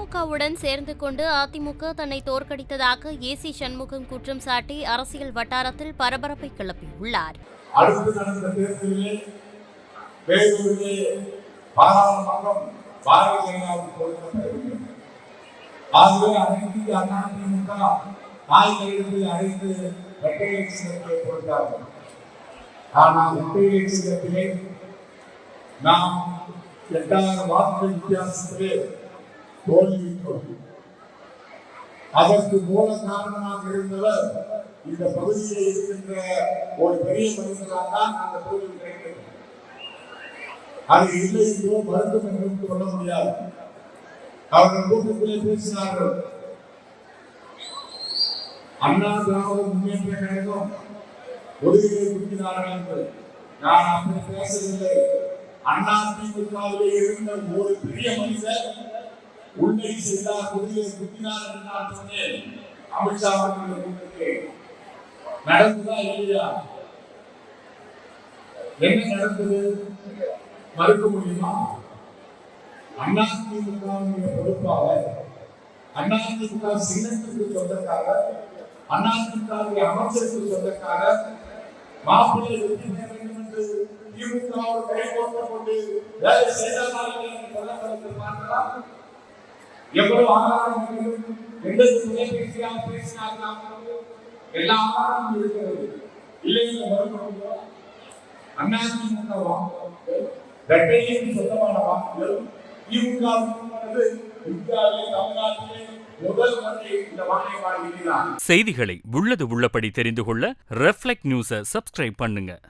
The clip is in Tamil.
திமுகவுடன் சேர்ந்து கொண்டு அதிமுக தன்னை தோற்கடித்ததாக ஏசி சண்முகம் குற்றம் சாட்டி அரசியல் வட்டாரத்தில் பரபரப்பை கிளப்பியுள்ளார். அடுத்து நடந்த தேர்தலில் வேலூரிலே பாராளுமன்றம் பாரதிய ஜனதாவுக்கு கொடுக்கப்பட்டிருக்கிறது. ஆகவே அனைத்து அதிமுக நாய்களை அழைத்து இரட்டை சின்னத்தை கொடுத்தார்கள். ஆனால் இரட்டை சின்னத்திலே நாம் 8000 வாக்குகள் வித்தியாசத்திலே தோல்வியிட்டோம். அதற்கு மூல காரணமாக இருந்தவர் இந்த பகுதியில் இருக்கின்ற ஒரு பெரிய மனிதரால் தான் அந்த தோல்வி கிடைத்தது. அது இல்லை என்றோ மருத்துவம் என்றும் சொல்ல முடியாது. அவர்கள் கூட்டத்திலே பேசினார்கள், அண்ணா திராவிட முன்னேற்ற கழகம் ஒதுக்கீடு கொடுக்கிறார்கள் என்று. நான் அப்படி பேசவில்லை. அண்ணா திமுகவிலே இருந்த ஒரு பெரிய மனிதர் உண்மை செய்தார், ஒதுக்கீடு கொடுக்கிறார் என்று நான் சொன்னேன். அமித்ஷா அவர்கள் கூட்டத்திலே நடந்ததா இல்லையா? என்ன நடந்தது? மறுக்க முடியுமா? அதிமுகவுடைய பொறுப்பாளர், அதிமுக சின்னத்திற்கு சொந்தக்காரர், அதிமுகவுடைய அமைச்சருக்கு சொந்தக்காரர், மாப்பிள்ளை வெற்றி பெற வேண்டும் என்று திமுகவோடு கை கோர்த்துக் கொண்டு வேலை செய்தார்கள் என்று சொல்லலாம். எவ்வளவு ஆதாரம் எந்த தொலைபேசியாக பேசினார்கள்? எல்லா ஆதாரமும் இருக்கிறது. இல்லை என்று மறுக்க முடியுமா? அதிமுக வாக்குகள் இரட்டைக்கு சொந்தமான வாக்குகள் திமுகவுக்கு இந்தியாவிலே தமிழ்நாட்டிலே முதல் முறை இந்த வாக்குகளை. செய்திகளை உள்ளது உள்ளபடி தெரிந்து கொள்ள ரெஃப்ளெக்ட் நியூஸை சப்ஸ்கிரைப் பண்ணுங்க.